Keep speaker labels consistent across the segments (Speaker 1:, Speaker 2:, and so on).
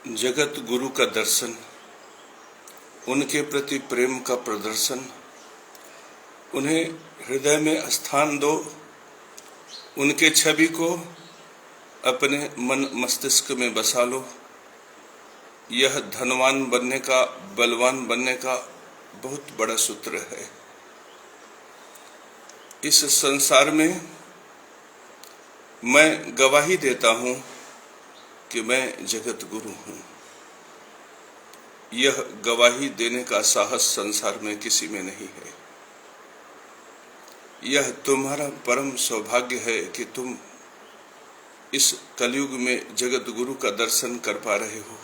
Speaker 1: जगत गुरु का दर्शन, उनके प्रति प्रेम का प्रदर्शन, उन्हें हृदय में स्थान दो, उनके छवि को अपने मन मस्तिष्क में बसा लो। यह धनवान बनने का, बलवान बनने का बहुत बड़ा सूत्र है। इस संसार में मैं गवाही देता हूं कि मैं जगत गुरु हूं। यह गवाही देने का साहस संसार में किसी में नहीं है। यह तुम्हारा परम सौभाग्य है कि तुम इस कलयुग में जगत गुरु का दर्शन कर पा रहे हो।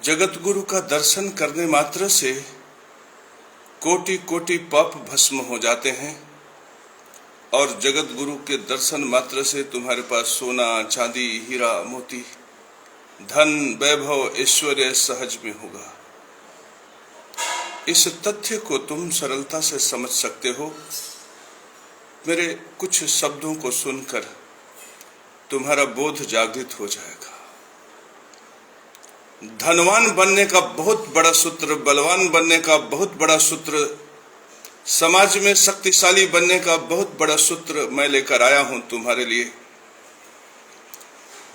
Speaker 1: जगत गुरु का दर्शन करने मात्र से कोटि कोटि पाप भस्म हो जाते हैं और जगत गुरु के दर्शन मात्र से तुम्हारे पास सोना, चांदी, हीरा, मोती, धन, वैभव, ऐश्वर्य सहज में होगा। इस तथ्य को तुम सरलता से समझ सकते हो। मेरे कुछ शब्दों को सुनकर तुम्हारा बोध जागृत हो जाएगा। धनवान बनने का बहुत बड़ा सूत्र, बलवान बनने का बहुत बड़ा सूत्र, समाज में शक्तिशाली बनने का बहुत बड़ा सूत्र मैं लेकर आया हूं तुम्हारे लिए।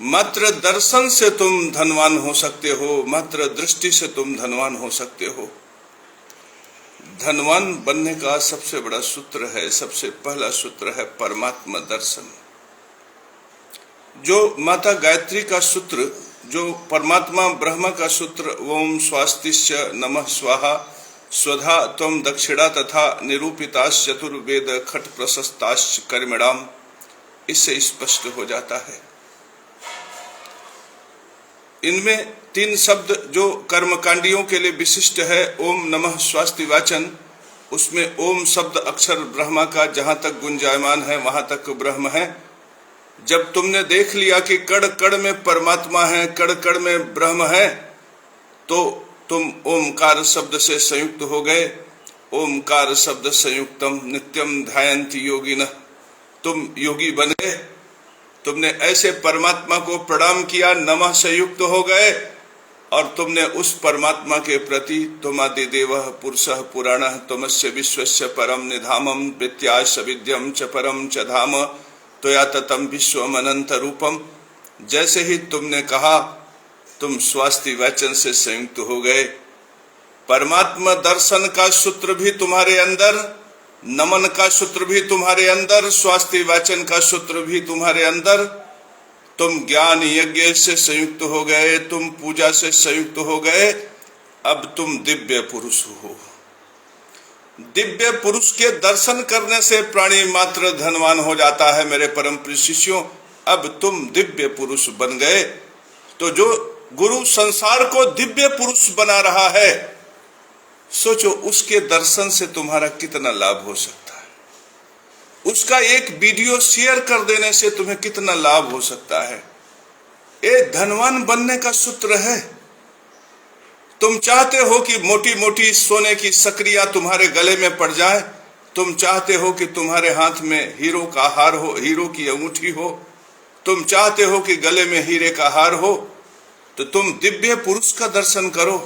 Speaker 1: मात्र दर्शन से तुम धनवान हो सकते हो, मात्र दृष्टि से तुम धनवान हो सकते हो। धनवान बनने का सबसे बड़ा सूत्र है, सबसे पहला सूत्र है परमात्मा दर्शन। जो माता गायत्री का सूत्र, जो परमात्मा ब्रह्मा का सूत्र, ओम स्वास्तिश्च नमः स्वाहा स्वधा त्वं दक्षिणा तथा निरूपिताश्च चतुर्वेद खट प्रशस्ताश्च कर्मणाम, इससे स्पष्ट हो जाता है। इनमें तीन शब्द जो कर्मकांडियों के लिए विशिष्ट है, ओम नमः स्वास्ति वाचन, उसमें ओम शब्द अक्षर ब्रह्मा का जहां तक गुंजायमान है वहां तक ब्रह्म है। जब तुमने देख लिया कि कण कण में परमात्मा है, कण कण में ब्रह्म है, तो तुम ओमकार शब्द से संयुक्त हो गए। ओमकार शब्द संयुक्तम नित्यम ध्यायन्ति योगिनः, तुम योगी बने। तुमने ऐसे परमात्मा को प्रणाम किया, नमः संयुक्त हो गए और तुमने उस परमात्मा के प्रति तुमादि देवः पुरुषः पुराणः तुमस्य विश्वस्य परम निधामं विद्याश्च विद्यं च परम च धाम त्वया ततं विश्वम अनंत रूपम, जैसे ही तुमने कहा तुम स्वास्ति वाचन से संयुक्त हो गए। परमात्मा दर्शन का सूत्र भी तुम्हारे अंदर, नमन का सूत्र भी तुम्हारे अंदर, स्वास्ति वाचन का सूत्र भी तुम्हारे अंदर। तुम ज्ञान यज्ञ से संयुक्त हो गए, तुम पूजा से संयुक्त हो गए। अब तुम दिव्य पुरुष हो। दिव्य पुरुष के दर्शन करने से प्राणी मात्र धनवान हो जाता है। मेरे परम प्रिय शिष्यों, अब तुम दिव्य पुरुष बन गए। तो जो गुरु संसार को दिव्य पुरुष बना रहा है, सोचो उसके दर्शन से तुम्हारा कितना लाभ हो सकता है। उसका एक वीडियो शेयर कर देने से तुम्हें कितना लाभ हो सकता है। ये धनवान बनने का सूत्र है। तुम चाहते हो कि मोटी मोटी सोने की सकरियां तुम्हारे गले में पड़ जाए। तुम चाहते हो कि तुम्हारे हाथ में हीरो का हार हो, हीरो की अंगूठी हो। तुम चाहते हो कि गले में हीरे का हार हो। तो तुम दिव्य पुरुष का दर्शन करो।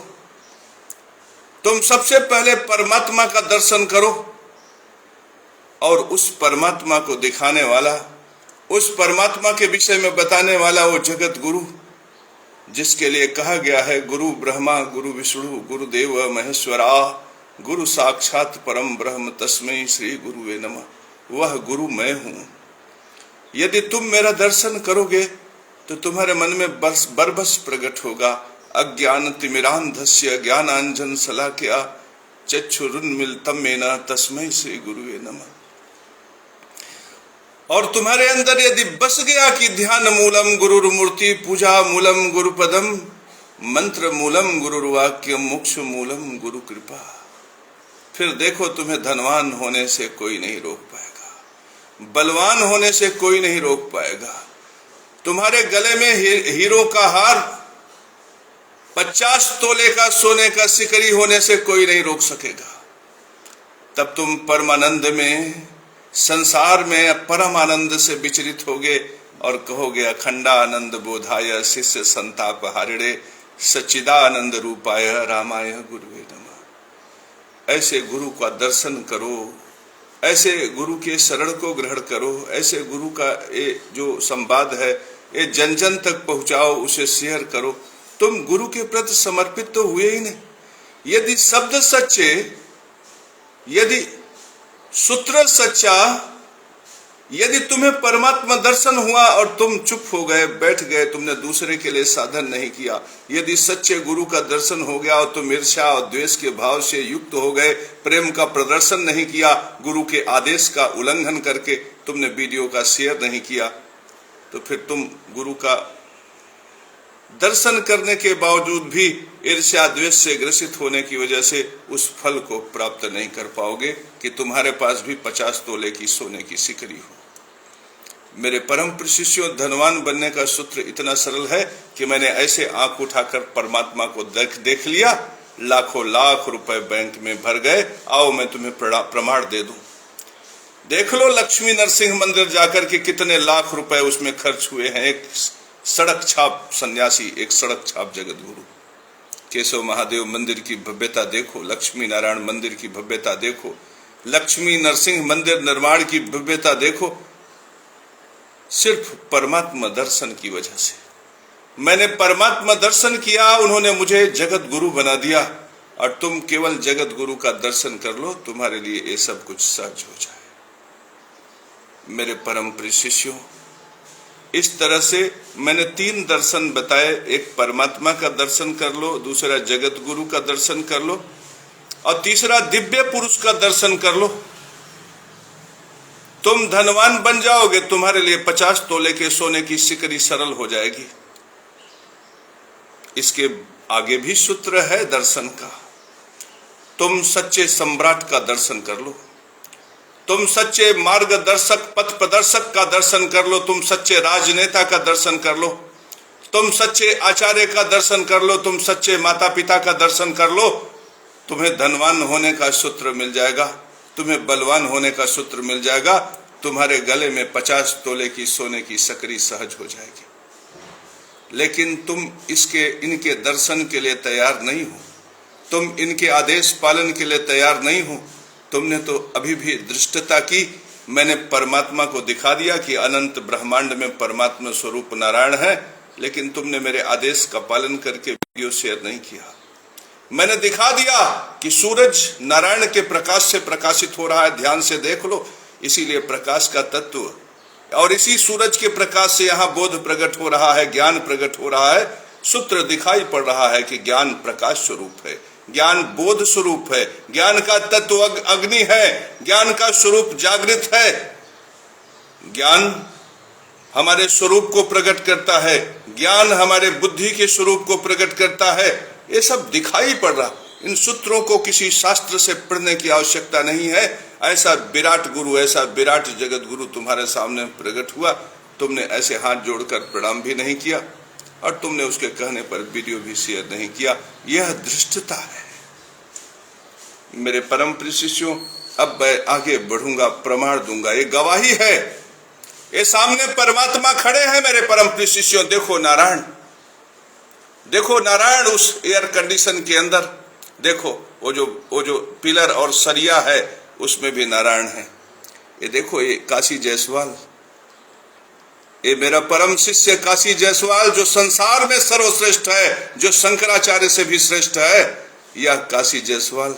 Speaker 1: तुम सबसे पहले परमात्मा का दर्शन करो और उस परमात्मा को दिखाने वाला, उस परमात्मा के विषय में बताने वाला वो जगत गुरु, जिसके लिए कहा गया है गुरु ब्रह्मा गुरु विष्णु गुरुदेव महेश्वरा गुरु साक्षात परम ब्रह्म तस्मै श्री गुरुवे नमः, वह गुरु मैं हूं। यदि तुम मेरा दर्शन करोगे तो तुम्हारे मन में बरबस प्रकट होगा। अज्ञान तिमिरांधस्य ज्ञानांजन शलाकया चक्षुरुन्मीलितं येन तस्मै श्री गुरुवे नमः। और तुम्हारे अंदर यदि बस गया कि ध्यान मूलम गुरुर्मूर्ति, पूजा मूलम गुरुपदम, मंत्र मूलम गुरुर्वाक्यम, मोक्ष मूलम गुरु कृपा, फिर देखो तुम्हें धनवान होने से कोई नहीं रोक पाएगा, बलवान होने से कोई नहीं रोक पाएगा। तुम्हारे गले में हीरो का हार, 50 तोले का सोने का सिकड़ी होने से कोई नहीं रोक सकेगा। तब तुम परमानंद में, संसार में परम आनंद से विचरित होगे, और कहोगे अखंडानंद बोधाय शिष्य संताप हारिणे सच्चिदानंद रूपाय रामाय गुरुवे नमः। ऐसे गुरु का दर्शन करो, ऐसे गुरु के शरण को ग्रहण करो, ऐसे गुरु का ये जो संवाद है ये जन जन तक पहुंचाओ, उसे शेयर करो। तुम गुरु के प्रति समर्पित तो हुए ही नहीं। यदि शब्द सच्चे, यदि सूत्र सच्चा, यदि तुम्हें परमात्मा दर्शन हुआ और तुम चुप हो गए, बैठ गए, तुमने दूसरे के लिए साधन नहीं किया, यदि सच्चे गुरु का दर्शन हो गया और तुम ईर्ष्या और द्वेष के भाव से युक्त हो गए, प्रेम का प्रदर्शन नहीं किया, गुरु के आदेश का उल्लंघन करके तुमने वीडियो का शेयर नहीं किया, तो फिर तुम गुरु का दर्शन करने के बावजूद भी ईर्ष्या द्वेष से ग्रसित होने की वजह से उस फल को प्राप्त नहीं कर पाओगे कि तुम्हारे पास भी 50 तोले की सोने की सिकड़ी हो। मेरे परम प्रिय शिष्यों, धनवान बनने का सूत्र इतना सरल है कि मैंने ऐसे आंख उठाकर परमात्मा को देख लिया, लाखों लाख रुपए बैंक में भर गए। आओ मैं तुम्हें प्रमाण दे दूं। देख लो लक्ष्मी नरसिंह मंदिर जाकर के कितने लाख रुपए उसमें खर्च हुए हैं। एक सड़क छाप सन्यासी, एक सड़क छाप जगत गुरु। केशव महादेव मंदिर की भव्यता देखो, लक्ष्मी नारायण मंदिर की भव्यता देखो, लक्ष्मी नरसिंह मंदिर निर्माण की भव्यता देखो, सिर्फ परमात्मा दर्शन की वजह से। मैंने परमात्मा दर्शन किया, उन्होंने मुझे जगत गुरु बना दिया, और तुम केवल जगत गुरु का दर्शन कर लो, तुम्हारे लिए ये सब कुछ सहज हो जाए। मेरे परम प्रिय शिष्यों, इस तरह से मैंने 3 दर्शन बताए। एक परमात्मा का दर्शन कर लो, दूसरा जगत गुरु का दर्शन कर लो, और तीसरा दिव्य पुरुष का दर्शन कर लो। तुम धनवान बन जाओगे, तुम्हारे लिए 50 तोले के सोने की सिकड़ी सरल हो जाएगी। इसके आगे भी सूत्र है दर्शन का। तुम सच्चे सम्राट का दर्शन कर लो, तुम सच्चे मार्गदर्शक पथ प्रदर्शक का दर्शन कर लो, तुम सच्चे राजनेता का दर्शन कर लो, तुम सच्चे आचार्य का दर्शन कर लो, तुम सच्चे माता पिता का दर्शन कर लो। तुम्हें धनवान होने का सूत्र मिल जाएगा, तुम्हें बलवान होने का सूत्र मिल जाएगा, तुम्हारे गले में 50 तोले की सोने की सकरी सहज हो जाएगी। लेकिन तुम इनके दर्शन के लिए तैयार नहीं हो, तुम इनके आदेश पालन के लिए तैयार नहीं हो। तुमने तो अभी भी दृष्टता की। मैंने परमात्मा को दिखा दिया कि अनंत ब्रह्मांड में परमात्मा स्वरूप नारायण है, लेकिन तुमने मेरे आदेश का पालन करके वीडियो शेयर नहीं किया। मैंने दिखा दिया कि सूरज नारायण के प्रकाश से प्रकाशित हो रहा है, ध्यान से देख लो। इसीलिए प्रकाश का तत्व, और इसी सूरज के प्रकाश से यहाँ बोध प्रकट हो रहा है, ज्ञान प्रकट हो रहा है। सूत्र दिखाई पड़ रहा है कि ज्ञान प्रकाश स्वरूप है, ज्ञान बोध स्वरूप है, ज्ञान का तत्व अग्नि है, ज्ञान का स्वरूप जागृत है। ज्ञान हमारे स्वरूप को प्रकट करता है, ज्ञान हमारे बुद्धि के स्वरूप को प्रकट करता है। ये सब दिखाई पड़ रहा। इन सूत्रों को किसी शास्त्र से पढ़ने की आवश्यकता नहीं है। ऐसा विराट गुरु, ऐसा विराट जगत गुरु तुम्हारे सामने प्रकट हुआ, तुमने ऐसे हाथ जोड़कर प्रणाम भी नहीं किया, और तुमने उसके कहने पर वीडियो भी शेयर नहीं किया। यह धृष्टता है। मेरे परम प्रिय शिष्यों, अब मैं आगे बढ़ूंगा, प्रमाण दूंगा, ये गवाही है। ये सामने परमात्मा खड़े हैं मेरे परम प्रिय शिष्यों। देखो नारायण, देखो नारायण उस एयर कंडीशन के अंदर। देखो वो जो पिलर और सरिया है उसमें भी नारायण है। ये देखो, ये काशी जायसवाल, ये मेरा परम शिष्य काशी जायसवाल, जो संसार में सर्वश्रेष्ठ है, जो शंकराचार्य से भी श्रेष्ठ है, यह काशी जायसवाल,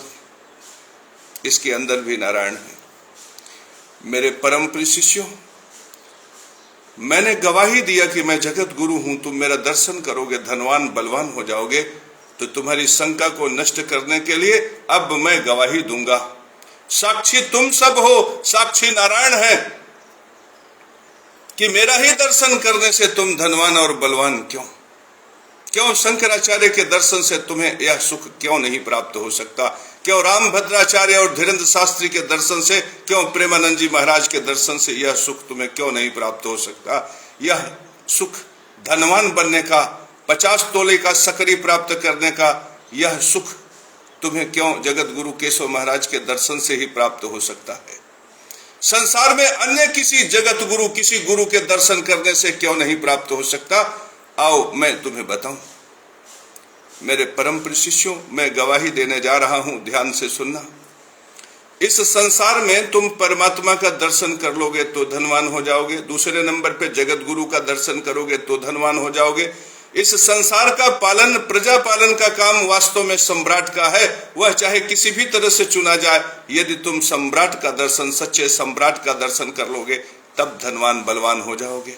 Speaker 1: इसके अंदर भी नारायण है। मेरे परम प्रिय शिष्यों, मैंने गवाही दिया कि मैं जगत गुरु हूं, तुम मेरा दर्शन करोगे, धनवान बलवान हो जाओगे। तो तुम्हारी शंका को नष्ट करने के लिए अब मैं गवाही दूंगा। साक्षी तुम सब हो, साक्षी नारायण है कि मेरा ही दर्शन करने से तुम धनवान और बलवान क्यों शंकराचार्य के दर्शन से तुम्हें यह सुख क्यों नहीं प्राप्त हो सकता? क्यों राम भद्राचार्य और धीरेन्द्र शास्त्री के दर्शन से, क्यों प्रेमानंद जी महाराज के दर्शन से यह सुख तुम्हें क्यों नहीं प्राप्त हो सकता? यह सुख धनवान बनने का, 50 तोले का सकरी प्राप्त करने का, यह सुख तुम्हें क्यों जगत गुरु केशव महाराज के दर्शन से ही प्राप्त हो सकता है? संसार में अन्य किसी जगत गुरु, किसी गुरु के दर्शन करने से क्यों नहीं प्राप्त हो सकता? आओ मैं तुम्हें बताऊं। मेरे परम प्रिय शिष्यों, मैं गवाही देने जा रहा हूं, ध्यान से सुनना। इस संसार में तुम परमात्मा का दर्शन कर लोगे तो धनवान हो जाओगे। दूसरे नंबर पे जगत गुरु का दर्शन करोगे तो धनवान हो जाओगे। इस संसार का पालन, प्रजा पालन का काम वास्तव में सम्राट का है। वह चाहे किसी भी तरह से चुना जाए, यदि तुम सम्राट का दर्शन, सच्चे सम्राट का दर्शन कर लोगे तब धनवान बलवान हो जाओगे।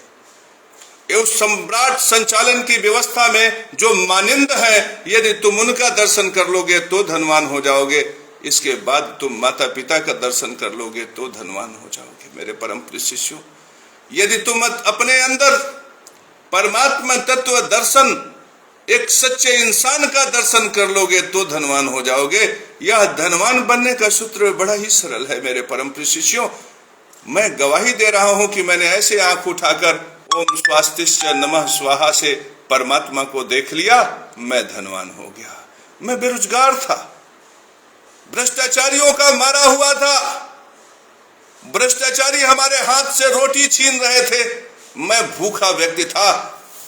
Speaker 1: उस सम्राट संचालन की व्यवस्था में जो मानिंद है, यदि तुम उनका दर्शन कर लोगे तो धनवान हो जाओगे। इसके बाद तुम माता पिता का दर्शन कर लोगे तो धनवान हो जाओगे। मेरे परम प्रिय शिष्यों, यदि तुम अपने अंदर परमात्मा तत्व दर्शन, एक सच्चे इंसान का दर्शन कर लोगे तो धनवान हो जाओगे। यह धनवान बनने का सूत्र बड़ा ही सरल है। मेरे परम प्रिय शिष्यों, मैं गवाही दे रहा हूं कि मैंने ऐसे आंख उठाकर ओम स्वास्तिश्च नमः स्वाहा से परमात्मा को देख लिया, मैं धनवान हो गया। मैं बेरोजगार था, भ्रष्टाचारियों का मारा हुआ था, भ्रष्टाचारी हमारे हाथ से रोटी छीन रहे थे, मैं भूखा व्यक्ति था।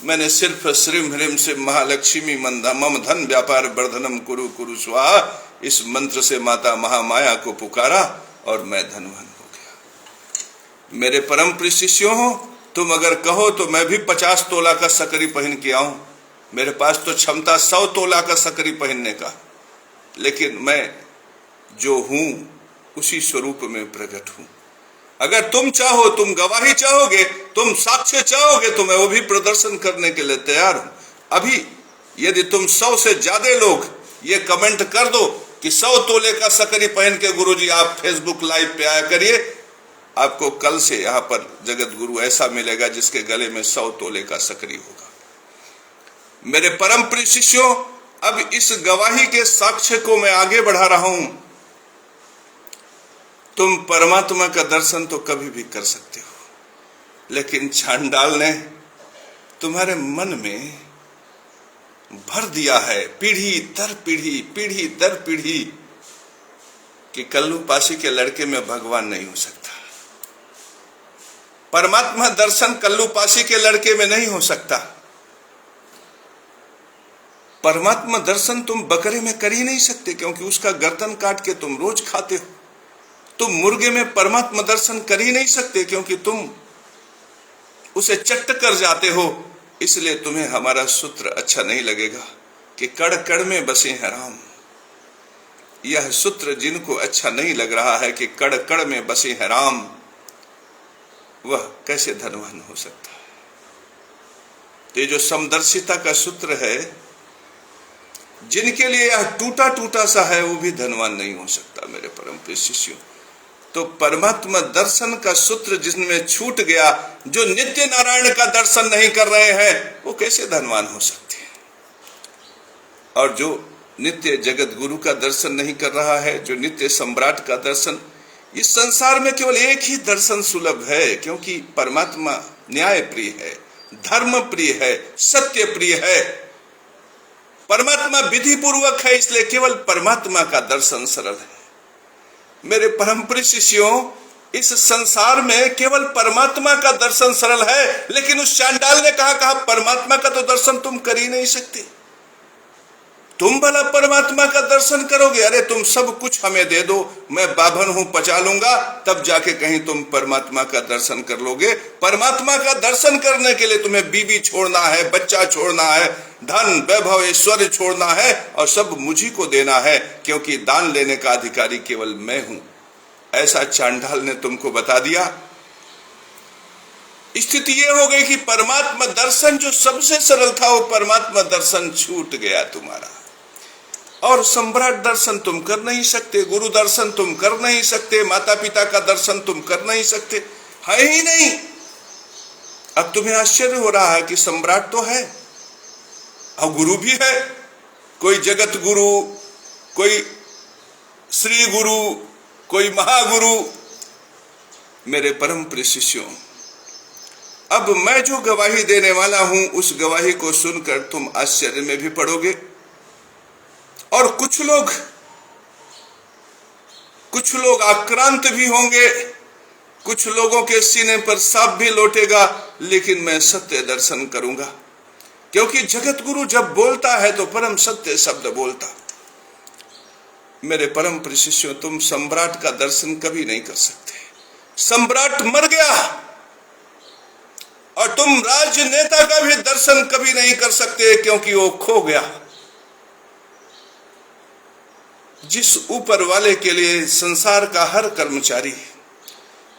Speaker 1: मैंने सिर्फ श्रीम ह्रीम से महालक्ष्मी मम धन व्यापार वर्धनम कुरु कुरु स्वाहा, इस मंत्र से माता महामाया को पुकारा और मैं धनवान हो गया। मेरे परम प्रिय शिष्यों, तुम अगर कहो तो मैं भी 50 तोला का सकरी पहन के आऊं। मेरे पास तो क्षमता 100 तोला का सकरी पहनने का, लेकिन मैं जो हूं उसी स्वरूप में प्रकट हूं। अगर तुम चाहो, तुम गवाही चाहोगे, तुम साक्ष्य चाहोगे, तो मैं वो भी प्रदर्शन करने के लिए तैयार हूं। अभी यदि तुम 100 से ज्यादा लोग ये कमेंट कर दो कि 100 तोले का सकरी पहन के गुरुजी आप फेसबुक लाइव पे आया करिए, आपको कल से यहाँ पर जगत गुरु ऐसा मिलेगा जिसके गले में 100 तोले का सकरी होगा। मेरे परम प्रिय शिष्यों, अब इस गवाही के साक्ष्य को मैं आगे बढ़ा रहा हूं। तुम परमात्मा का दर्शन तो कभी भी कर सकते हो, लेकिन चांडाल ने तुम्हारे मन में भर दिया है, पीढ़ी दर पीढ़ी, पीढ़ी दर पीढ़ी, कि कल्लू पासी के लड़के में भगवान नहीं हो सकता। परमात्मा दर्शन कल्लू पासी के लड़के में नहीं हो सकता। परमात्मा दर्शन तुम बकरे में कर ही नहीं सकते, क्योंकि उसका गर्दन काट के तुम रोज खाते हो। तुम मुर्गे में परमात्मा दर्शन कर ही नहीं सकते, क्योंकि तुम उसे चट्ट कर जाते हो। इसलिए तुम्हें हमारा सूत्र अच्छा नहीं लगेगा कि कड़ कड़ में बसे हैं राम। यह सूत्र जिनको अच्छा नहीं लग रहा है कि कड़ कड़ में बसे हैं राम, वह कैसे धनवान हो सकता है? तो ये जो समदर्शिता का सूत्र है, जिनके लिए यह टूटा टूटा सा है, वो भी धनवान नहीं हो सकता। मेरे परम प्रिय शिष्यों, तो परमात्मा दर्शन का सूत्र जिनमें छूट गया, जो नित्य नारायण का दर्शन नहीं कर रहे हैं, वो कैसे धनवान हो सकते हैं? और जो नित्य जगत गुरु का दर्शन नहीं कर रहा है, जो नित्य सम्राट का दर्शन, इस संसार में केवल एक ही दर्शन सुलभ है, क्योंकि परमात्मा न्याय प्रिय है, धर्म प्रिय है, सत्य प्रिय है। परमात्मा विधि पूर्वक है, इसलिए केवल परमात्मा का दर्शन सरल है। मेरे परम प्रिय शिष्यों, इस संसार में केवल परमात्मा का दर्शन सरल है, लेकिन उस चांडाल ने कहा परमात्मा का तो दर्शन तुम कर ही नहीं सकते, तुम भला परमात्मा का दर्शन करोगे? अरे तुम सब कुछ हमें दे दो, मैं बाभन हूं, पचा लूंगा, तब जाके कहीं तुम परमात्मा का दर्शन कर लोगे। परमात्मा का दर्शन करने के लिए तुम्हें बीवी छोड़ना है, बच्चा छोड़ना है, धन वैभव ऐश्वर्य छोड़ना है, और सब मुझी को देना है, क्योंकि दान लेने का अधिकारी केवल मैं हूं। ऐसा चांडाल ने तुमको बता दिया। स्थिति यह हो गई कि परमात्मा दर्शन जो सबसे सरल था, वो परमात्मा दर्शन छूट गया तुम्हारा। और सम्राट दर्शन तुम कर नहीं सकते, गुरु दर्शन तुम कर नहीं सकते, माता पिता का दर्शन तुम कर नहीं सकते, है ही नहीं। अब तुम्हें आश्चर्य हो रहा है कि सम्राट तो है और गुरु भी है, कोई जगत गुरु, कोई श्री गुरु, कोई महागुरु। मेरे परम प्रिय शिष्यों, अब मैं जो गवाही देने वाला हूं, उस गवाही को सुनकर तुम आश्चर्य में भी पड़ोगे, और कुछ लोग आक्रांत भी होंगे, कुछ लोगों के सीने पर सांप भी लौटेगा, लेकिन मैं सत्य दर्शन करूंगा, क्योंकि जगत गुरु जब बोलता है तो परम सत्य शब्द बोलता। मेरे परम प्रिय शिष्यों, तुम सम्राट का दर्शन कभी नहीं कर सकते। सम्राट मर गया, और तुम राजनेता का भी दर्शन कभी नहीं कर सकते, क्योंकि वो खो गया। जिस ऊपर वाले के लिए संसार का हर कर्मचारी,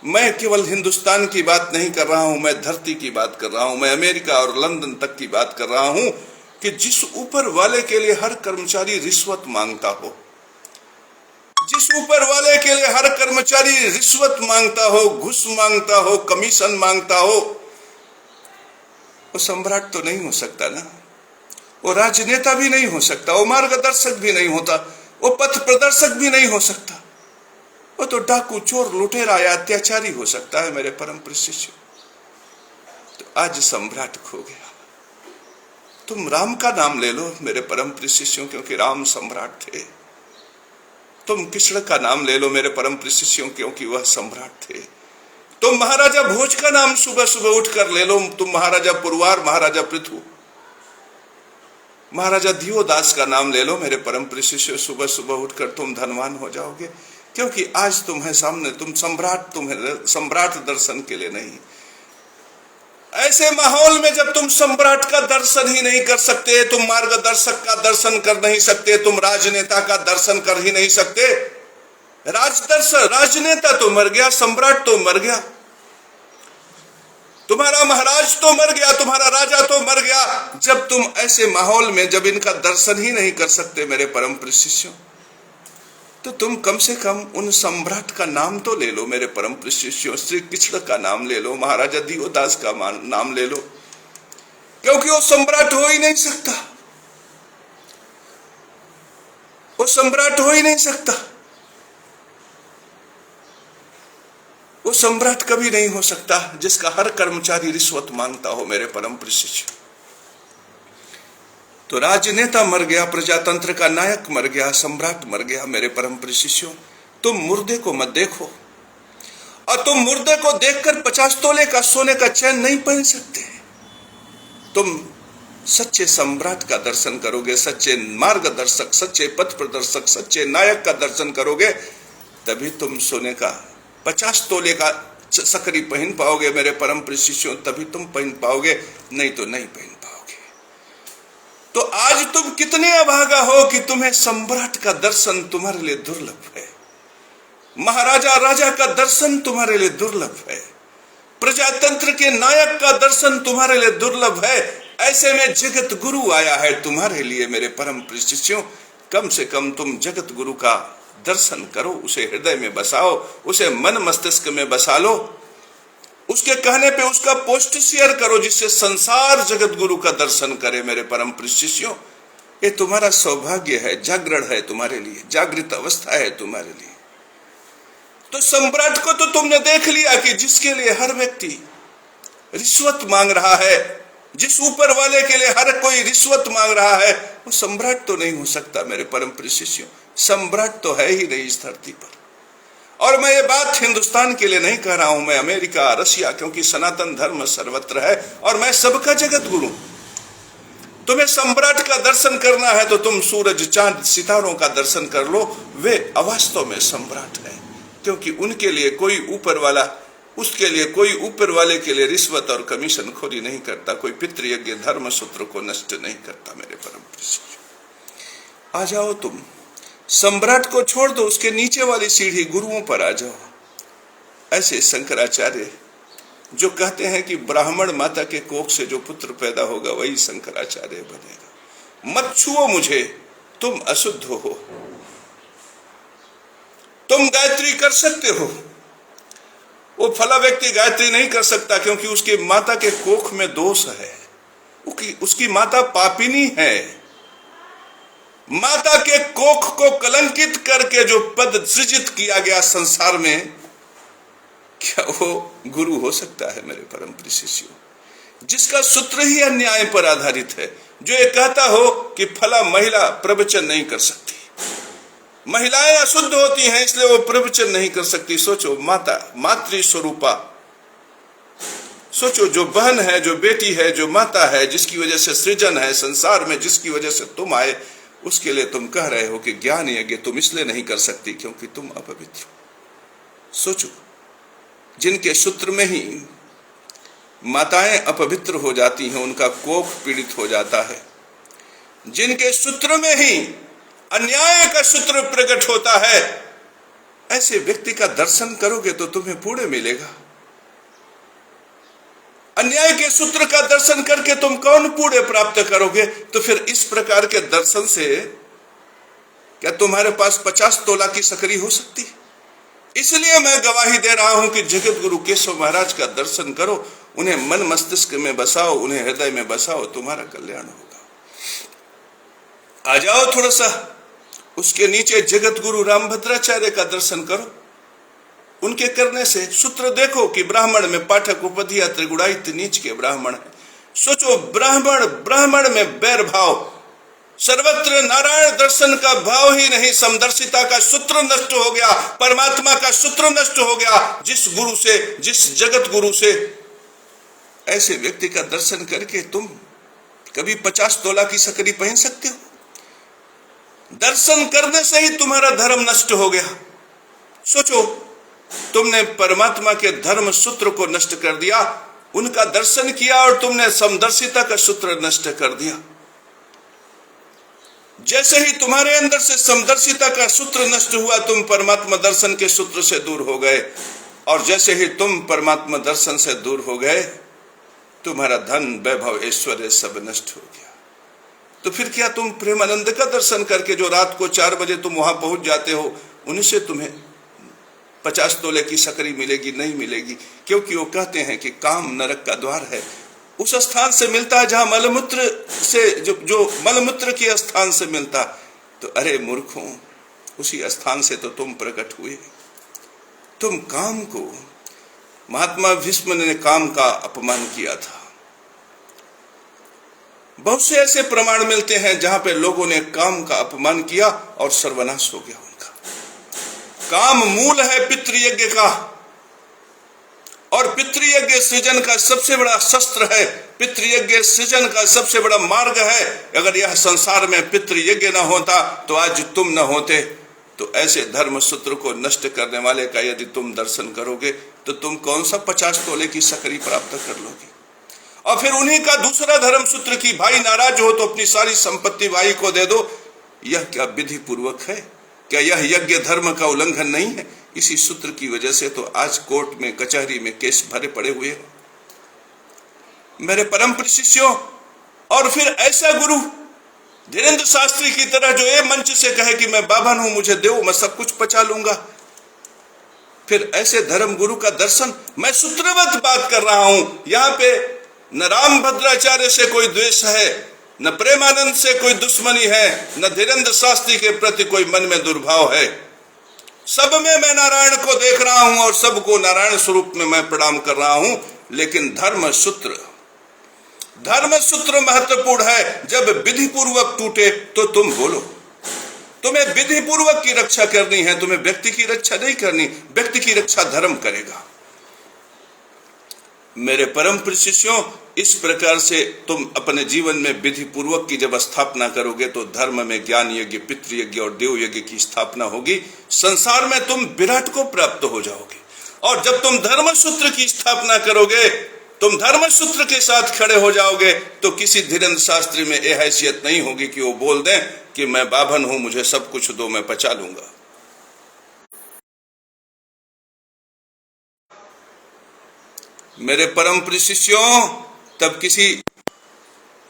Speaker 1: मैं केवल हिंदुस्तान की बात नहीं कर रहा हूं, मैं धरती की बात कर रहा हूं, मैं अमेरिका और लंदन तक की बात कर रहा हूं, कि जिस ऊपर वाले के लिए हर कर्मचारी रिश्वत मांगता हो, जिस ऊपर वाले के लिए हर कर्मचारी रिश्वत मांगता हो, घूस मांगता हो, कमीशन मांगता हो, वो सम्राट तो नहीं हो सकता ना, वो राजनेता भी नहीं हो सकता, वो मार्गदर्शक भी नहीं होता, वो पथ प्रदर्शक भी नहीं हो सकता, वो तो डाकू, चोर, लुटेरा या अत्याचारी हो सकता है। मेरे परम प्रिय शिष्य, तो आज सम्राट खो गया। तुम राम का नाम ले लो मेरे परम प्रिय शिष्यों, क्योंकि राम सम्राट थे। तुम कृष्ण का नाम ले लो मेरे परम प्रिय शिष्यों, क्योंकि वह सम्राट थे। तुम महाराजा भोज का नाम सुबह सुबह उठकर ले लो, तुम महाराजा पुरवार, महाराजा पृथु, महाराजा दियोदास का नाम ले लो मेरे परम प्रिय शिष्य, सुबह सुबह उठकर तुम धनवान हो जाओगे, क्योंकि आज तुम्हें सामने तुम सम्राट, तुम्हें सम्राट दर्शन के लिए नहीं। ऐसे माहौल में जब तुम सम्राट का दर्शन ही नहीं कर सकते, तुम मार्गदर्शक का दर्शन कर नहीं सकते, तुम राजनेता का दर्शन कर ही नहीं सकते, राजनेता तो मर गया, सम्राट तो मर गया, तुम्हारा महाराज तो मर गया, तुम्हारा राजा तो मर गया। जब तुम ऐसे माहौल में जब इनका दर्शन ही नहीं कर सकते मेरे परम प्रिय शिष्यों, तो तुम कम से कम उन सम्राट का नाम तो ले लो मेरे परम प्रिय शिष्यों। श्री कृष्ण का नाम ले लो, महाराजा दियोदास का नाम ले लो, क्योंकि वो सम्राट हो ही नहीं सकता, वो सम्राट हो ही नहीं सकता, वो सम्राट कभी नहीं हो सकता जिसका हर कर्मचारी रिश्वत मांगता हो मेरे परम प्रिय शिष्य। तो राजनेता मर गया, प्रजातंत्र का नायक मर गया, सम्राट मर गया मेरे परम प्रिय शिष्यों। तुम मुर्दे को मत देखो, और तुम मुर्दे को देखकर 50 तोले का सोने का चैन नहीं पहन सकते। तुम सच्चे सम्राट का दर्शन करोगे, सच्चे मार्गदर्शक, सच्चे पथ प्रदर्शक, सच्चे नायक का दर्शन करोगे, तभी तुम सोने का 50 तोले का सकरी पहन पाओगे मेरे परम प्रिय शिष्यों, तभी तुम पहन पाओगे, नहीं तो नहीं पहन पाओगे। तो आज तुम कितने अभागा हो कि तुम्हें सम्राट का दर्शन तुम्हारे लिए दुर्लभ है, महाराजा राजा का दर्शन तुम्हारे लिए दुर्लभ है, प्रजातंत्र के नायक का दर्शन तुम्हारे लिए दुर्लभ है। ऐसे में जगत गुरु आया है तुम्हारे लिए मेरे परम प्रिय शिष्यों। कम से कम तुम जगत गुरु का दर्शन करो, उसे हृदय में बसाओ, उसे मन मस्तिष्क में बसा लो, उसके कहने पे उसका पोस्ट शेयर करो, जिससे संसार जगत गुरु का दर्शन करे मेरे परम प्रिय शिष्यों। ये तुम्हारा सौभाग्य है, जागरण है तुम्हारे लिए, जागृत अवस्था है तुम्हारे लिए। तो सम्राट को तो तुमने देख लिया कि जिसके लिए हर व्यक्ति रिश्वत मांग रहा है, जिस ऊपर वाले के लिए हर कोई रिश्वत मांग रहा है, वो सम्राट तो नहीं हो सकता मेरे परम प्रिय शिष्यों। सम्राट तो है ही नहीं इस धरती पर। और मैं ये बात हिंदुस्तान के लिए नहीं कह रहा हूं, मैं अमेरिका, रशिया, क्योंकि सनातन धर्म सर्वत्र है और मैं सबका जगत गुरु। तुम्हें सम्राट का दर्शन करना है तो तुम सूरज, चांद, सितारों का दर्शन कर लो, वे अवास्तव में सम्राट है, क्योंकि उनके लिए कोई ऊपर वाला, उसके लिए कोई ऊपर वाले के लिए रिश्वत और कमीशन खोरी नहीं करता, कोई पितृयज्ञ धर्म सूत्र को नष्ट नहीं करता मेरे परम प्रिय। आ जाओ तुम, सम्राट को छोड़ दो, उसके नीचे वाली सीढ़ी गुरुओं पर आ जाओ। ऐसे शंकराचार्य जो कहते हैं कि ब्राह्मण माता के कोख से जो पुत्र पैदा होगा वही शंकराचार्य बनेगा। मत छुओ मुझे, तुम अशुद्ध हो। तुम गायत्री कर सकते हो, वो फला व्यक्ति गायत्री नहीं कर सकता, क्योंकि उसकी माता के कोख में दोष है, उसकी माता पापिनी है। माता के कोख को कलंकित करके जो पद सृजित किया गया संसार में, क्या वो गुरु हो सकता है मेरे परम प्रिय शिष्यों? जिसका सूत्र ही अन्याय पर आधारित है, जो ये कहता हो कि फला महिला प्रवचन नहीं कर सकती, महिलाएं अशुद्ध होती हैं इसलिए वो प्रवचन नहीं कर सकती। सोचो, माता, मातृ स्वरूपा, सोचो जो बहन है, जो बेटी है, जो माता है, जिसकी वजह से सृजन है संसार में, जिसकी वजह से तुम आए, उसके लिए तुम कह रहे हो कि ज्ञान यज्ञ तुम इसलिए नहीं कर सकती क्योंकि तुम अपवित्र हो। सोचो, जिनके सूत्र में ही माताएं अपवित्र हो जाती हैं, उनका कोख पीड़ित हो जाता है, जिनके सूत्र में ही अन्याय का सूत्र प्रकट होता है, ऐसे व्यक्ति का दर्शन करोगे तो तुम्हें पुण्य मिलेगा। अन्याय के सूत्र का दर्शन करके तुम कौन पुण्य प्राप्त करोगे? तो फिर इस प्रकार के दर्शन से क्या तुम्हारे पास 50 तोला की सकरी हो सकती? इसलिए मैं गवाही दे रहा हूं कि जगत गुरु केशव महाराज का दर्शन करो, उन्हें मन मस्तिष्क में बसाओ, उन्हें हृदय में बसाओ, तुम्हारा कल्याण होगा। आ जाओ थोड़ा सा उसके नीचे जगत गुरु रामभद्राचार्य का दर्शन करो। उनके करने से सूत्र देखो कि ब्राह्मण में पाठक उपधिया त्रिगुणायित नीच के ब्राह्मण है। सोचो, ब्राह्मण में बैर भाव, सर्वत्र नारायण दर्शन का भाव ही नहीं, समदर्शिता का सूत्र नष्ट हो गया, परमात्मा का सूत्र नष्ट हो गया। जिस गुरु से, जिस जगत गुरु से ऐसे व्यक्ति का दर्शन करके तुम कभी 50 तोला की सकरी पहन सकते हो? दर्शन करने से ही तुम्हारा धर्म नष्ट हो गया। सोचो, तुमने परमात्मा के धर्म सूत्र को नष्ट कर दिया, उनका दर्शन किया और तुमने समदर्शिता का सूत्र नष्ट कर दिया। जैसे ही तुम्हारे अंदर से समदर्शिता का सूत्र नष्ट हुआ, तुम परमात्मा दर्शन के सूत्र से दूर हो गए, और जैसे ही तुम परमात्मा दर्शन से दूर हो गए, तुम्हारा धन, वैभव, ऐश्वर्य सब नष्ट हो गया। तो फिर क्या तुम प्रेमानंद का दर्शन करके, जो रात को 4 बजे तुम वहां पहुंच जाते हो, उनसे तुम्हें 50 तोले की सकरी मिलेगी? नहीं मिलेगी, क्योंकि वो कहते हैं कि काम नरक का द्वार है। उस स्थान से मिलता है जहां मलमूत्र से, जो मलमूत्र के स्थान से मिलता। तो अरे मूर्खों, उसी स्थान से तो तुम प्रकट हुए। तुम काम को, महात्मा भीष्म ने काम का अपमान किया था। बहुत से ऐसे प्रमाण मिलते हैं जहां पे लोगों ने काम का अपमान किया और सर्वनाश हो गया उनका। काम मूल है पितृयज्ञ का, और पितृयज्ञ सृजन का सबसे बड़ा शस्त्र है, पितृयज्ञ सृजन का सबसे बड़ा मार्ग है। अगर यह संसार में पितृयज्ञ न होता तो आज तुम न होते। तो ऐसे धर्म सूत्र को नष्ट करने वाले का यदि तुम दर्शन करोगे तो तुम कौन सा 50 तोले की सकरी प्राप्त कर लोगे? और फिर उन्हीं का दूसरा धर्म सूत्र की भाई नाराज हो तो अपनी सारी संपत्ति भाई को दे दो। यह क्या विधि पूर्वक है? क्या यह यज्ञ धर्म का उल्लंघन नहीं है? इसी सूत्र की वजह से तो आज कोर्ट में, कचहरी में केस भरे पड़े हुए हैं मेरे परम शिष्यों। और फिर ऐसा गुरु धीरेन्द्र शास्त्री की तरह जो ये मंच से कहे कि मैं बाभन हूं, मुझे दो, मैं सब कुछ पचा लूंगा। फिर ऐसे धर्म गुरु का दर्शन, मैं सूत्रवत बात कर रहा हूं, यहां पे न रामभद्राचार्य से कोई द्वेष है, न प्रेमानंद से कोई दुश्मनी है, न धीरेन्द्र शास्त्री के प्रति कोई मन में दुर्भाव है। सब में मैं नारायण को देख रहा हूं और सबको नारायण स्वरूप में मैं प्रणाम कर रहा हूं। लेकिन धर्म सूत्र महत्वपूर्ण है। जब विधि पूर्वक टूटे तो तुम बोलो। तुम्हें विधि पूर्वक की रक्षा करनी है, तुम्हें व्यक्ति की रक्षा नहीं करनी। व्यक्ति की रक्षा धर्म करेगा। मेरे परम शिष्यों, इस प्रकार से तुम अपने जीवन में विधि पूर्वक की जब स्थापना करोगे तो धर्म में ज्ञान यज्ञ, पितृ यज्ञ और देव यज्ञ की स्थापना होगी। संसार में तुम विराट को प्राप्त हो जाओगे। और जब तुम धर्म सूत्र की स्थापना करोगे, तुम धर्म सूत्र के साथ खड़े हो जाओगे, तो किसी धीरेन्द्र शास्त्री में यह हैसियत नहीं होगी कि वो बोल दें कि मैं बाभन हूं, मुझे सब कुछ दो, मैं पचा लूंगा। मेरे परम शिष्यों, तब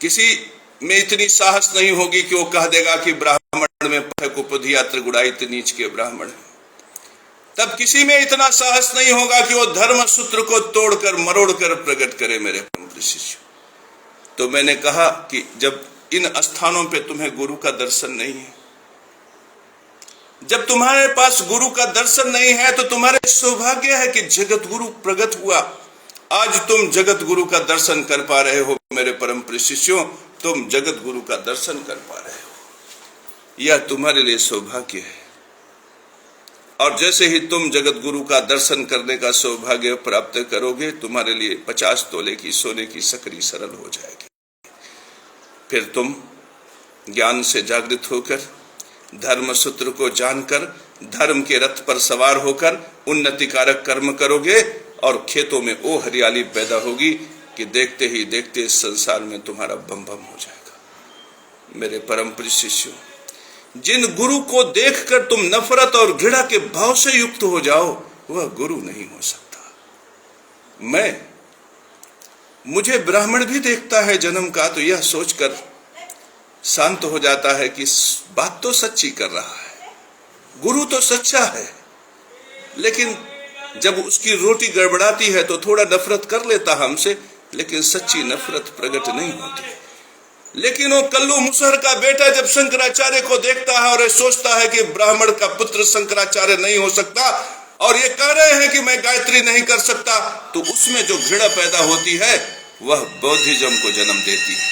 Speaker 1: किसी में इतनी साहस नहीं होगी कि वो कह देगा कि ब्राह्मण में पाठक उपधिया त्रिगुणायित नीच के ब्राह्मण। तब किसी में इतना साहस नहीं होगा कि वो धर्म सूत्र को तोड़कर मरोड़कर प्रकट करे। मेरे परम शिष्यों, तो मैंने कहा कि जब इन स्थानों पे तुम्हें गुरु का दर्शन नहीं है, जब तुम्हारे पास गुरु का दर्शन नहीं है, तो तुम्हारे सौभाग्य है कि जगत गुरु प्रकट हुआ। आज तुम जगत गुरु का दर्शन कर पा रहे हो। मेरे परम शिष्यों, तुम जगत गुरु का दर्शन कर पा रहे हो, यह तुम्हारे लिए सौभाग्य है। और जैसे ही तुम जगत गुरु का दर्शन करने का सौभाग्य प्राप्त करोगे, तुम्हारे लिए 50 तोले की सोने की सकरी सरल हो जाएगी। फिर तुम ज्ञान से जागृत होकर, धर्म सूत्र को जानकर, धर्म के रथ पर सवार होकर उन्नति कारक कर्म करोगे और खेतों में वो हरियाली पैदा होगी कि देखते ही देखते इस संसार में तुम्हारा बम बम हो जाएगा। मेरे परम प्रिय शिष्यों, जिन गुरु को देखकर तुम नफरत और घृणा के भाव से युक्त हो जाओ, वह गुरु नहीं हो सकता। मुझे ब्राह्मण भी देखता है जन्म का, तो यह सोचकर शांत हो जाता है कि बात तो सच्ची कर रहा है, गुरु तो सच्चा है। लेकिन जब उसकी रोटी गड़बड़ाती है तो थोड़ा नफरत कर लेता हमसे, लेकिन सच्ची नफरत प्रकट नहीं होती। लेकिन वो कल्लू मुसहर का बेटा जब शंकराचार्य को देखता है और सोचता है कि ब्राह्मण का पुत्र शंकराचार्य नहीं हो सकता, और ये कह रहे हैं कि मैं गायत्री नहीं कर सकता, तो उसमें जो घृणा पैदा होती है वह बौद्धिज्म को जन्म देती है,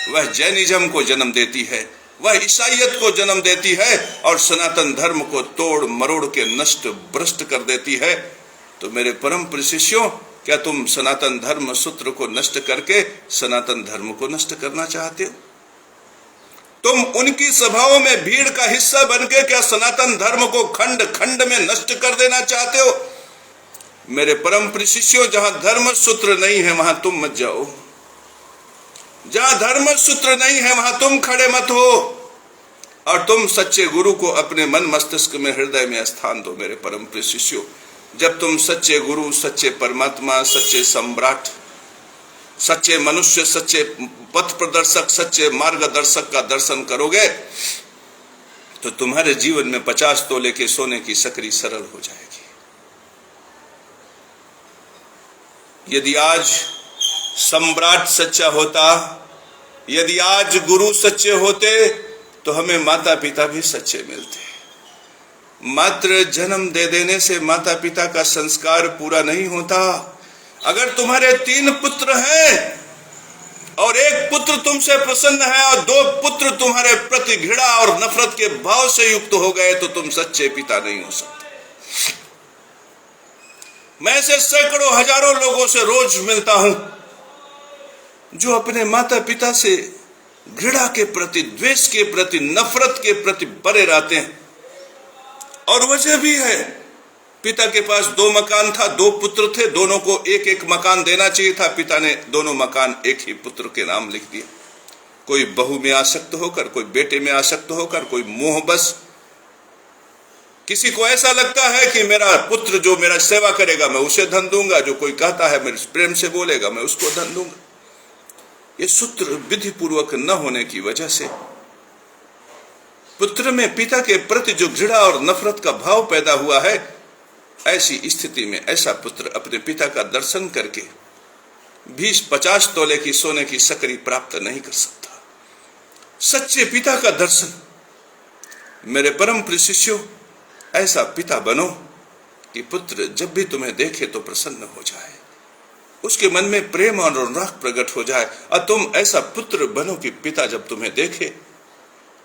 Speaker 1: वह जैनिज्म को जन्म देती है, वह ईसाईयत को जन्म देती है और सनातन धर्म को तोड़ मरोड़ के नष्ट भ्रष्ट कर देती है। तो मेरे परम प्रिय शिष्यों, क्या तुम सनातन धर्म सूत्र को नष्ट करके सनातन धर्म को नष्ट करना चाहते हो? तुम उनकी सभाओं में भीड़ का हिस्सा बनके क्या सनातन धर्म को खंड खंड में नष्ट कर देना चाहते हो? मेरे परम प्रिय शिष्यों, जहां धर्म सूत्र नहीं है वहां तुम मत जाओ, जहां धर्म सूत्र नहीं है वहां तुम खड़े मत हो, और तुम सच्चे गुरु को अपने मन मस्तिष्क में, हृदय में स्थान दो। मेरे परम प्रिय शिष्यों, जब तुम सच्चे गुरु, सच्चे परमात्मा, सच्चे सम्राट, सच्चे मनुष्य, सच्चे पथ प्रदर्शक, सच्चे मार्गदर्शक का दर्शन करोगे, तो तुम्हारे जीवन में 50 तोले के सोने की सकरी सरल हो जाएगी। यदि आज सम्राट सच्चा होता, यदि आज गुरु सच्चे होते, तो हमें माता पिता भी सच्चे मिलते। मात्र जन्म दे देने से माता पिता का संस्कार पूरा नहीं होता। अगर तुम्हारे 3 पुत्र हैं और एक पुत्र तुमसे प्रसन्न है और 2 पुत्र तुम्हारे प्रति घृणा और नफरत के भाव से युक्त हो गए, तो तुम सच्चे पिता नहीं हो सकते। मैं ऐसे सैकड़ों हजारों लोगों से रोज मिलता हूं जो अपने माता पिता से घृणा के प्रति, द्वेष के प्रति, नफरत के प्रति बरे रहते हैं। और वजह भी है, पिता के पास 2 मकान था, 2 पुत्र थे, दोनों को एक एक मकान देना चाहिए था, पिता ने दोनों मकान एक ही पुत्र के नाम लिख दिया। कोई बहू में आसक्त होकर, कोई बेटे में आसक्त होकर, कोई मोहबस। किसी को ऐसा लगता है कि मेरा पुत्र जो मेरा सेवा करेगा मैं उसे धन दूंगा, जो कोई कहता है मेरे प्रेम से बोलेगा मैं उसको धन दूंगा। ये सूत्र विधि पूर्वक न होने की वजह से पुत्र में पिता के प्रति जो घृणा और नफरत का भाव पैदा हुआ है, ऐसी स्थिति में ऐसा पुत्र अपने पिता का दर्शन करके 20-50 तोले की सोने की सकरी प्राप्त नहीं कर सकता। सच्चे पिता का दर्शन। मेरे परम प्रिय शिष्यों, ऐसा पिता बनो कि पुत्र जब भी तुम्हें देखे तो प्रसन्न हो जाए, उसके मन में प्रेम और अनुराग प्रकट हो जाए। और तुम ऐसा पुत्र बनो कि पिता जब तुम्हें देखे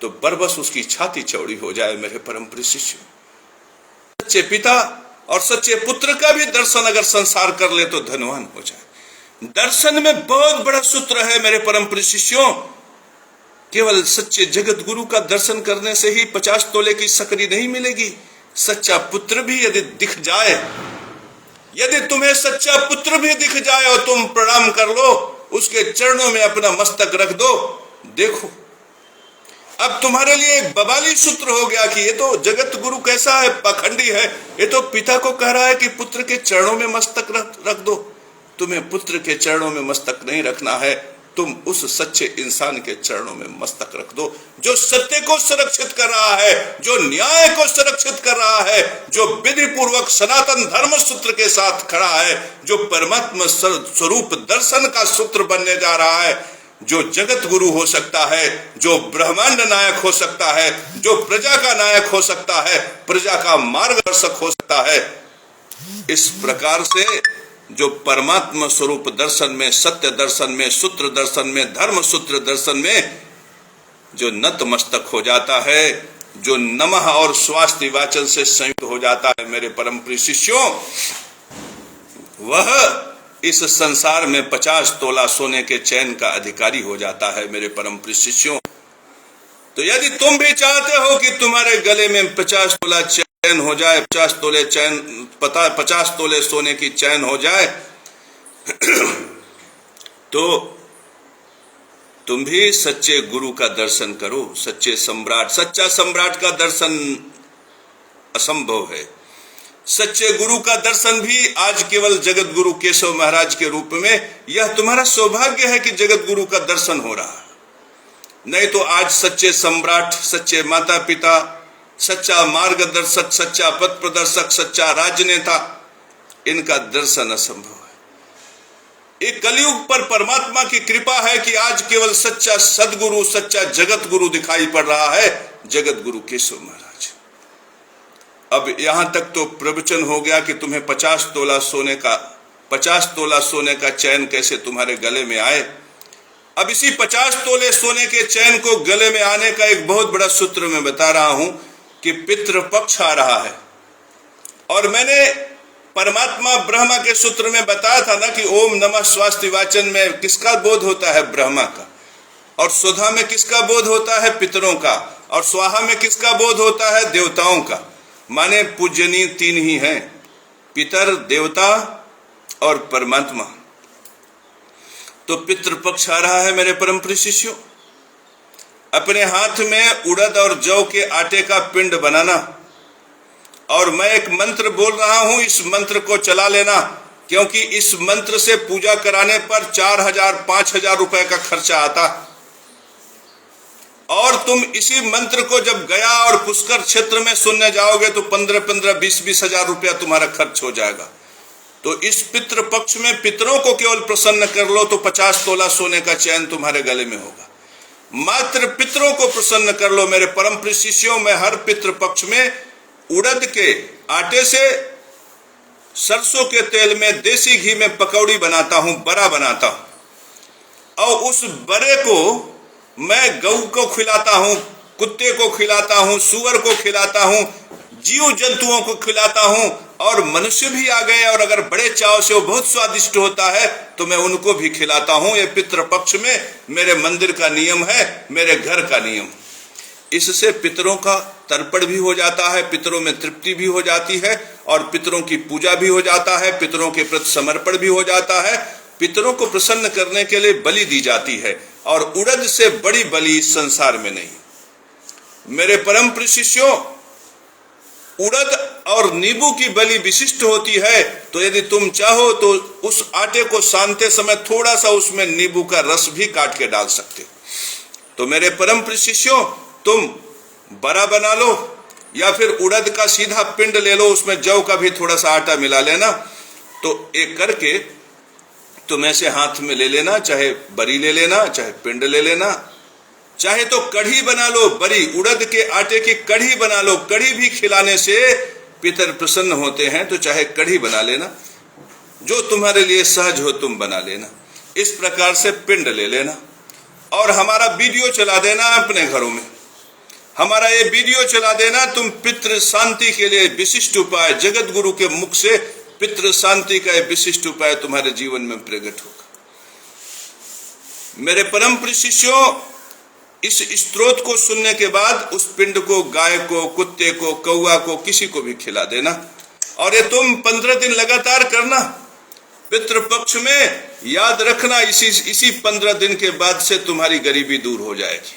Speaker 1: तो बरबस उसकी छाती चौड़ी हो जाए। मेरे परम प्रिय शिष्यों, सच्चे पिता और सच्चे पुत्र का भी दर्शन अगर संसार कर ले तो धनवान हो जाए। दर्शन में बहुत बड़ा सूत्र है मेरे परम प्रिय शिष्यों। केवल सच्चे जगत गुरु का दर्शन करने से ही 50 तोले की सकरी नहीं मिलेगी। सच्चा पुत्र भी यदि दिख जाए, यदि तुम्हें सच्चा पुत्र भी दिख जाए और तुम प्रणाम कर लो, उसके चरणों में अपना मस्तक रख दो, देखो अब तुम्हारे लिए एक बवाली सूत्र हो गया कि ये तो जगत गुरु कैसा है, पाखंडी है। ये तो पिता को कह रहा है कि पुत्र के चरणों में मस्तक रख दो। तुम्हें पुत्र के चरणों में मस्तक नहीं रखना है, तुम उस सच्चे इंसान के चरणों में मस्तक रख दो, जो सत्य को सुरक्षित कर रहा है, जो न्याय को सुरक्षित कर रहा है, जो विधि पूर्वक सनातन धर्म सूत्र के साथ खड़ा है, जो परमात्मा स्वरूप दर्शन का सूत्र बनने जा रहा है, जो जगत गुरु हो सकता है, जो ब्रह्मांड नायक हो सकता है, जो प्रजा का नायक हो सकता है, प्रजा का मार्गदर्शक हो सकता है। इस प्रकार से जो परमात्मा स्वरूप दर्शन में, सत्य दर्शन में, सूत्र दर्शन में, धर्म सूत्र दर्शन में जो नतमस्तक हो जाता है, जो नमः और स्वास्ति वाचन से संयुक्त हो जाता है मेरे परम प्रिय शिष्यों, वह इस संसार में 50 तोला सोने के चैन का अधिकारी हो जाता है मेरे परम प्रिय शिष्यों। तो यदि तुम भी चाहते हो कि तुम्हारे गले में 50 तोला चैन हो जाए, 50 तोले सोने की चैन हो जाए, तो तुम भी सच्चे गुरु का दर्शन करो। सच्चा सम्राट का दर्शन असंभव है। सच्चे गुरु का दर्शन भी आज केवल जगत गुरु केशव महाराज के रूप में, यह तुम्हारा सौभाग्य है कि जगत गुरु का दर्शन हो रहा है। नहीं तो आज सच्चे सम्राट, सच्चे माता पिता, सच्चा मार्गदर्शक, सच्चा पथ प्रदर्शक, सच्चा राजनेता, इनका दर्शन असंभव है। एक कलयुग पर परमात्मा की कृपा है कि आज केवल सच्चा सदगुरु, सच्चा जगत गुरु दिखाई पड़ रहा है, जगत गुरु केशव महाराज। अब यहां तक तो प्रवचन हो गया कि तुम्हें 50 तोला सोने का चैन कैसे तुम्हारे गले में आए। अब इसी 50 तोले सोने के चैन को गले में आने का एक बहुत बड़ा सूत्र मैं बता रहा हूं कि पितृपक्ष आ रहा है। और मैंने परमात्मा ब्रह्मा के सूत्र में बताया था ना कि ओम नमः स्वास्ति वाचन में किसका बोध होता है? ब्रह्मा का। और सुधा में किसका बोध होता है? पितरों का। और स्वाहा में किसका बोध होता है? देवताओं का। माने पूजनीय 3 ही हैं, पितर, देवता और परमात्मा। तो पितृपक्ष आ रहा है मेरे परम प्रिय शिष्यों। अपने हाथ में उड़द और जौ के आटे का पिंड बनाना, और मैं एक मंत्र बोल रहा हूं, इस मंत्र को चला लेना, क्योंकि इस मंत्र से पूजा कराने पर 4000-5000 रुपए का खर्चा आता। और तुम इसी मंत्र को जब गया और पुष्कर क्षेत्र में सुनने जाओगे तो 15-20 हजार रुपया तुम्हारा खर्च हो जाएगा। तो इस पितृ पक्ष में पितरों को केवल प्रसन्न कर लो तो 50 तोला सोने का चैन तुम्हारे गले में होगा। मात्र पितरों को प्रसन्न कर लो मेरे परम प्रिय शिष्यों। मैं हर पितृ पक्ष में उड़द के आटे से सरसों के तेल में देसी घी में पकौड़ी बनाता हूं, बड़ा बनाता हूं। और उस बड़े को मैं गऊ को खिलाता हूं, कुत्ते को खिलाता हूं, सुअर को खिलाता हूं, जीव जंतुओं को खिलाता हूं। और मनुष्य भी आ गए और अगर बड़े चाव से वो बहुत स्वादिष्ट होता है तो मैं उनको भी खिलाता हूं। ये पितृ पक्ष में मेरे मंदिर का नियम है, मेरे घर का नियम। इससे पितरों का तर्पण भी हो जाता है, पितरों में तृप्ति भी हो जाती है, और पितरों की पूजा भी हो जाता है, पितरों के प्रति समर्पण भी हो जाता है। पितरों को प्रसन्न करने के लिए बलि दी जाती है, और उड़द से बड़ी बलि इस संसार में नहीं। मेरे परम प्रिय शिष्यों, उड़द और नींबू की बलि विशिष्ट होती है। तो यदि तुम चाहो तो उस आटे को सानते समय थोड़ा सा उसमें नींबू का रस भी काट के डाल सकते हो। तो मेरे परम प्रिय शिष्यों, तुम बड़ा बना लो या फिर उड़द का सीधा पिंड ले लो, उसमें जौ का भी थोड़ा सा आटा मिला लेना। तो एक करके तुम ऐसे हाथ में ले लेना, चाहे बरी ले लेना, चाहे पिंड ले लेना, चाहे तो कढ़ी बना लो, बरी उड़द के आटे की कढ़ी बना लो। कढ़ी भी खिलाने से पितर प्रसन्न होते हैं, तो चाहे कढ़ी बना लेना, जो तुम्हारे लिए सहज हो तुम बना लेना। इस प्रकार से पिंड ले लेना और हमारा वीडियो चला देना अपने घरों में। हमारा ये वीडियो चला देना, तुम पितृ शांति के लिए विशिष्ट उपाय, जगत गुरु के मुख से पितृ शांति का विशिष्ट उपाय तुम्हारे जीवन में प्रकट होगा। मेरे परम प्रिय शिष्यों, इस स्तोत्र को सुनने के बाद उस पिंड को गाय को, कुत्ते को, कौवा को, किसी को भी खिला देना। और ये तुम 15 दिन लगातार करना। पितृपक्ष में याद रखना, इसी 15 दिन के बाद से तुम्हारी गरीबी दूर हो जाएगी,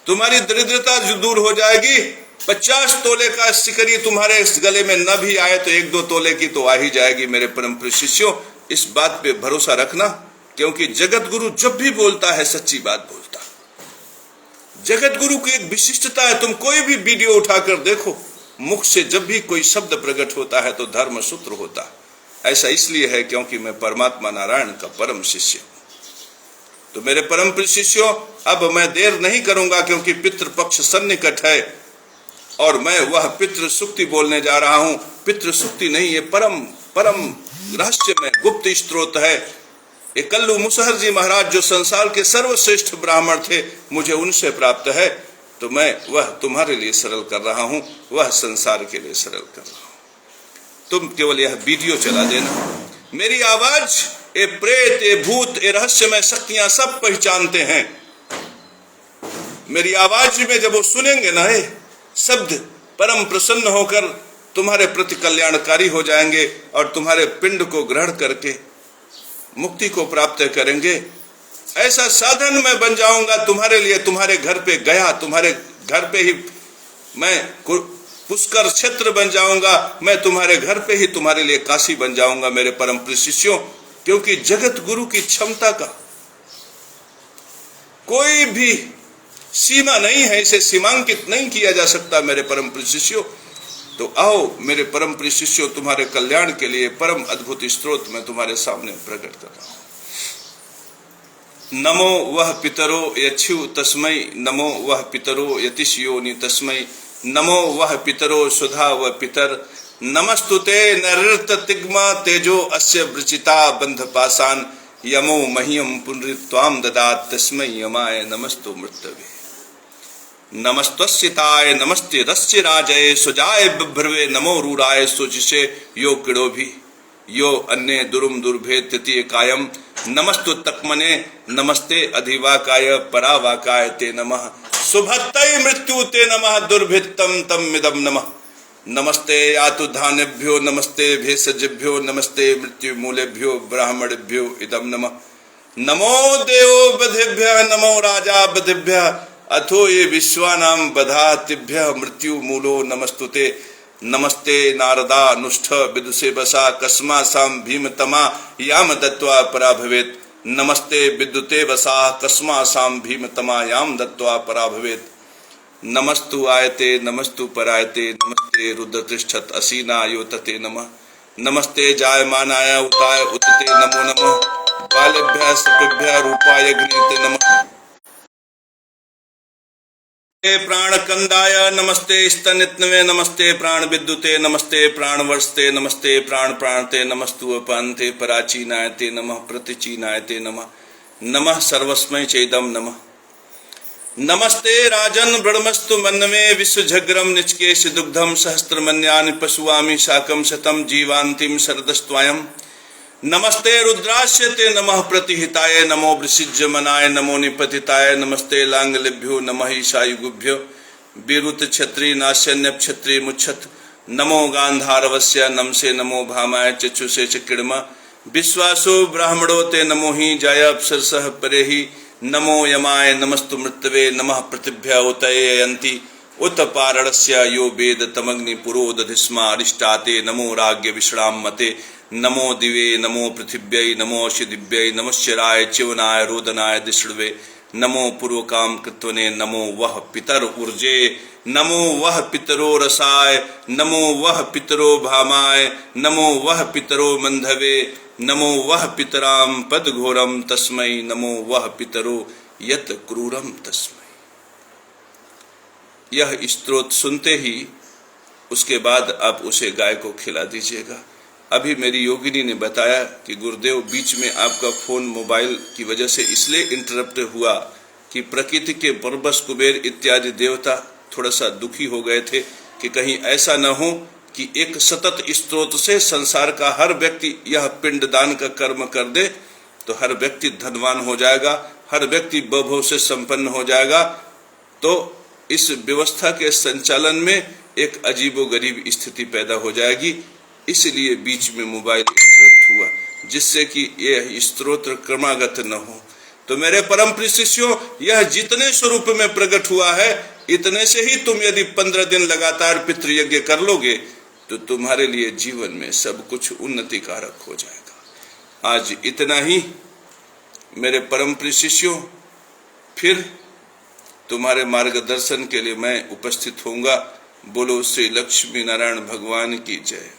Speaker 1: तुम्हारी दरिद्रता दूर हो जाएगी। 50 तोले का सिकरी तुम्हारे गले में न भी आए तो 1-2 तोले की तो आ ही जाएगी। मेरे परम प्रिय शिष्यों, इस बात पे भरोसा रखना, क्योंकि जगत गुरु जब भी बोलता है सच्ची बात बोलता है। जगत गुरु की एक विशिष्टता है, तुम कोई भी वीडियो उठाकर देखो, मुख से जब भी कोई शब्द प्रकट होता है तो धर्म सूत्र होता है। ऐसा इसलिए है क्योंकि मैं परमात्मा नारायण का परम शिष्य हूं। तो मेरे परम प्रिय शिष्यों, अब मैं देर नहीं करूंगा, क्योंकि पितृपक्ष सन्निकट है और मैं वह पितृ सुक्ति बोलने जा रहा हूं। पितृ सुक्ति नहीं, ये परम परम रहस्य में गुप्त स्त्रोत है। ये कल्लू मुसहर जी महाराज जो संसार के सर्वश्रेष्ठ ब्राह्मण थे, मुझे उनसे प्राप्त है। तो मैं वह तुम्हारे लिए सरल कर रहा हूं, वह संसार के लिए सरल कर रहा हूं। तुम केवल यह वीडियो चला देना। मेरी आवाज ए प्रेत, ए भूत, ए रहस्यमय शक्तियां सब पहचानते हैं। मेरी आवाज में जब वो सुनेंगे ना ये शब्द, परम प्रसन्न होकर तुम्हारे प्रति कल्याणकारी हो जाएंगे और तुम्हारे पिंड को ग्रहण करके मुक्ति को प्राप्त करेंगे। ऐसा साधन मैं बन जाऊंगा तुम्हारे लिए। तुम्हारे घर पे गया, तुम्हारे घर पे ही मैं पुष्कर क्षेत्र बन जाऊंगा। मैं तुम्हारे घर पे ही तुम्हारे लिए काशी बन जाऊंगा मेरे परम प्रिय शिष्यों। क्योंकि जगत गुरु की क्षमता का कोई भी सीमा नहीं है, इसे सीमांकित नहीं किया जा सकता मेरे परम प्रिय शिष्यों। तो आओ मेरे परम प्रिय शिष्यों, तुम्हारे कल्याण के लिए परम अद्भुत स्रोत मैं तुम्हारे सामने प्रकट कर रहा हूं। नमो वह पितरो यच्छु तस्मै, नमो वह पितरो यतिष्योनि तस्मै, नमो वह पितरो सुधा व पितर, नमस्तुते नरृत तिग्मा तेजो अस्य वृचिता बंध पासान, यमो मह्यम पुनरित्वाम ददात तस्मै यमाय नमस्तु मृतवे। नमस्तस्यताय नमस्ते दस्य राजय सुजाय बिभ्रवे, नमो रूराय सुचिषे यो किड़ो भी यो अन्य दुरुम दुर्भेद तृतीय कायम, नमस्तु तक्मने नमस्ते अधिवाकाय परावाकाय ते नमः, सुभत्तै मृत्यु ते नमः दुर्भित्तम तम मिदम नमः, नमस्ते यातु धानेभ्यो नमस्ते भेषजेभ्यो नमस्ते मृत्यु मूलेभ्यो ब्राह्मणेभ्यो इदम नमः, नमो देवो बधेभ्यः नमो राजा बधेभ्यः, अथो ये विश्वानाम बधातिभ्यः मृत्यु मूलो नमस्तुते, नमस्ते नारदा नुष्ठ विदुषे बसा कस्मा साम भीमतमा याम दत्वा परा भवेत, नमस्ते विद्युते वसा कस्मा साम भीमतमा याम दत्वा परा भवेत, नमस्तु आयते नमस्तु परायते, नमस्ते रुद्र तिष्ठत असीना योतते नमः, नमस्ते जायमानाय उताय उतते नमो नमः, बालेभ्यः सपेभ्यः रूपाय घ्नीते नमः, प्राण कंदाय नमस्ते स्तनित्नवे, नमस्ते प्राण विद्युते नमस्ते प्राण वर्षते, नमस्ते प्राण प्राणते, नमस्तु अपान्ते पराचीनायते नमः, प्रतिचीनायते नमः, नमः सर्वस्मै चेदम नमः, नमस्ते राजन ब्रह्मस्तु मन्नवे विश्वझग्रम निचकेश दुग्धम सहस्त्रमन्यानि पशुवामि शाकम शतम जीवान्तिम शरदस्त्वयम्, नमस्ते रुद्रास्य ते नमः प्रतिहिताय, नमो वृषिज्यमनाय नमो निपतिताय, नमस्ते लांगलेभ्यो नमः ईशायुगुभ्यो विरुत क्षत्रि नाशन्य क्षत्रि मुच्छत, नमो गांधारवस्य नमसे नमो भामाय चक्षुषे चिकिड़मा, विश्वासो ब्राह्मणो ते नमो ही जाय अप्सरसः परेहि, नमो यमाय नमस्तु मृतवे, नमः प्रतिभ्य उतयन्ति उत पारणस्य यो वेद तमग्नि पुरोदधिस्मा अरिष्टाते, नमो राज्ञ विश्राम मते, नमो दिवे नमो पृथिव्यै नमो शिदिव्यै, नमश्चराय च्यवनाय रोदनाय दिष्णवे, नमो पूर्वकाम कृत्वने, नमो वह पितर ऊर्जे, नमो वह पितरो रसाय, नमो वह पितरो भामाय, नमो वह पितरो मंधवे, नमो वह पितराम पद घोरम तस्मै, नमो वह पितरो यत क्रूरम तस्मै। यह स्तोत्र सुनते ही उसके बाद आप उसे गाय को खिला दीजिएगा। अभी मेरी योगिनी ने बताया कि गुरुदेव बीच में आपका फोन मोबाइल की वजह से इसलिए इंटरप्ट हुआ कि प्रकृति के बरबस कुबेर इत्यादि देवता थोड़ा सा दुखी हो गए थे कि कहीं ऐसा न हो कि एक सतत स्तोत्र से संसार का हर व्यक्ति यह पिंडदान का कर्म कर दे तो हर व्यक्ति धनवान हो जाएगा, हर व्यक्ति वैभव से संपन्न हो जाएगा। तो इस व्यवस्था के संचालन में एक अजीबोगरीब स्थिति पैदा हो जाएगी, इसलिए बीच में मोबाइल इंटरप्ट हुआ, जिससे कि यह स्तोत्र क्रमागत न हो। तो मेरे परम प्रिय शिष्यों, यह जितने स्वरूप में प्रकट हुआ है इतने से ही तुम यदि 15 दिन लगातार पितृयज्ञ कर लोगे तो तुम्हारे लिए जीवन में सब कुछ उन्नति कारक हो जाएगा। आज इतना ही मेरे परम प्रिय शिष्यों, फिर तुम्हारे मार्गदर्शन के लिए मैं उपस्थित होऊंगा। बोलो श्री लक्ष्मी नारायण भगवान की जय।